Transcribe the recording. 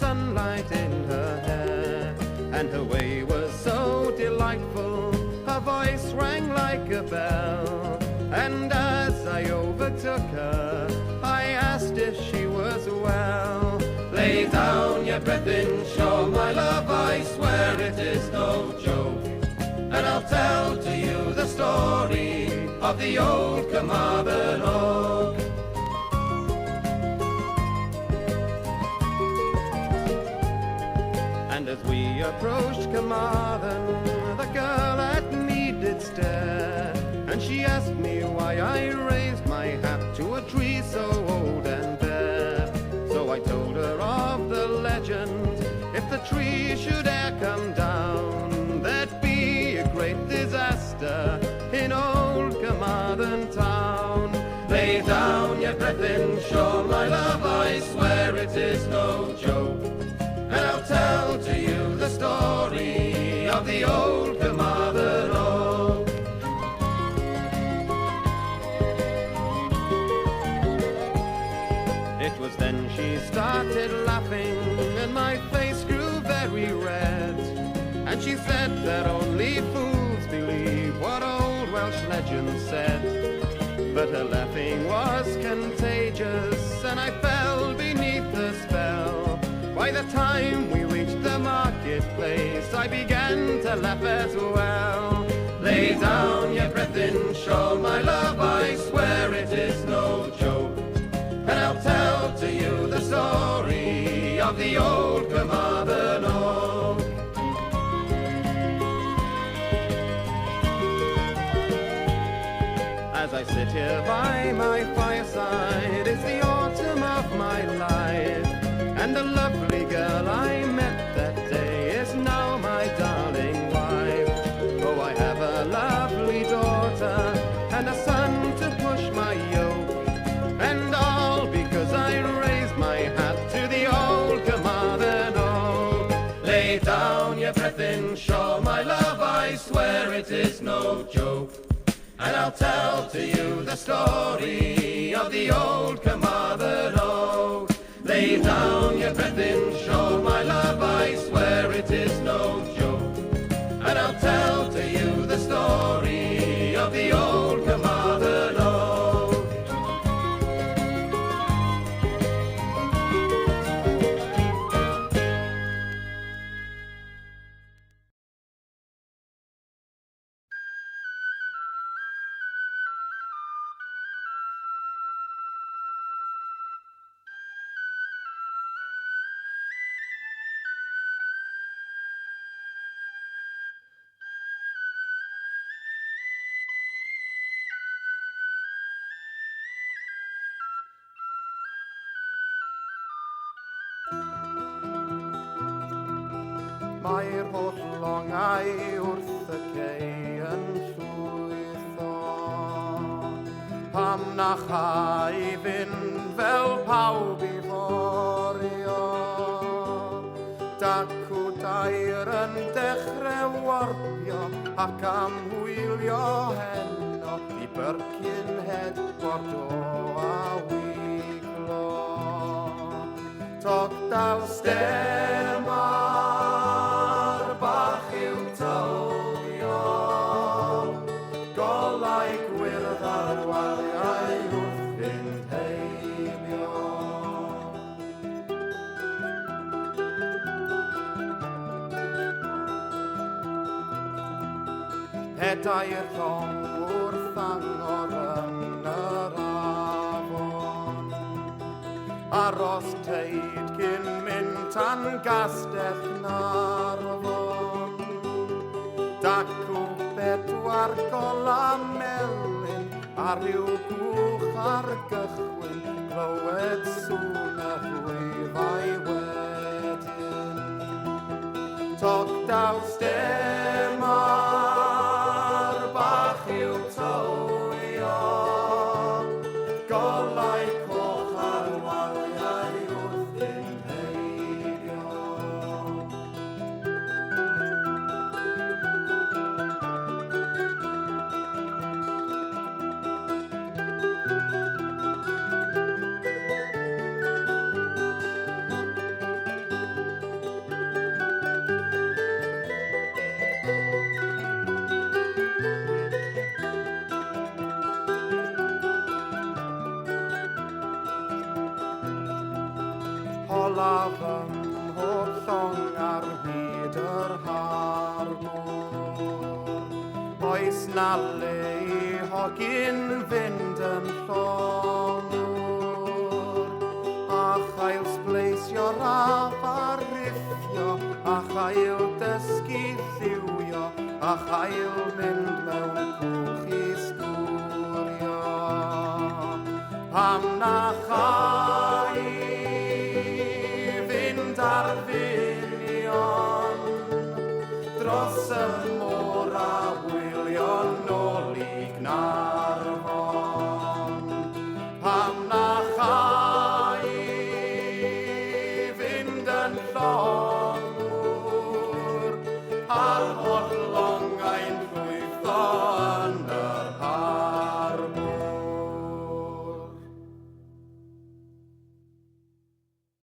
sunlight in her hair, and her way was so delightful, her voice rang like a bell. And as I overtook her, I asked if she was well. Lay down your breath in shore, my love, I swear it is no joke, and I'll tell to you the story of the old Carmarthen Oak. And as we approached Carmarthen, the girl at me did stare, and she asked me why I raised my hat to a tree so old and bare. So I told her of the legend, if the tree should e'er come down, there'd be a great disaster in old Carmarthen town. Lay down your breath in shore, my love, I swear it is no joke, and I'll tell to you the story of the old Carmarthen Oak. It was then she started laughing, and my face grew very red, and she said that only fools believe what old Welsh legends said. But her laughing was contagious, and I fell beneath the spell. By the time we reached the marketplace, I began to laugh as well. Lay down your breath in shore, my love, I swear it is no joke, and I'll tell to you the story of the old Carmarthen Oak. As I sit here by my fireside, it's the autumn of my life, and the lovely girl I met that day is now my darling wife. Oh, I have a lovely daughter and a son to push my yoke, and all because I raised my hat to the old Carmarthen Oak. Lay down your breath in shore, my love, I swear it is no joke, and I'll tell to you the story of the old Carmarthen Oak. Lay down your breath in shore, my love, I swear it is no joke, and I'll tell to you the story of the old Carmarthen Oak. Mae'r holl longau wrth y cei yn llwytho, pam na chai fynd fel pawb I forio. Dacw dair yn dechrau warpio ac am hwylio heno I byrcyn het Bordeaux a wiglo. Tog dal stem ar bach i'w tywio, golau gwyrdd ar waliau wrth fynd heibio. Pedai'r llong wrth angor yn yr afon, aros teid cyn mynd tan gastell Narfon. Dacw bedwar gola melyn a ryw gwch ar gychwyn, clywed sŵn y hwyfau wedyn. Tog daw stem ar bach i'w tywio, golau coch ar waliau wrth fynd heibio. na le hogyn fynd yn llongwr, a chael sbleisio raf a riffio, a chael dysgu lliwio, a chael mynd mewn cwch i sgwrio. Pam na chai fynd ar filion dros y môr a wylio nôl i Caernarfon. Pam na chai fynd yn llong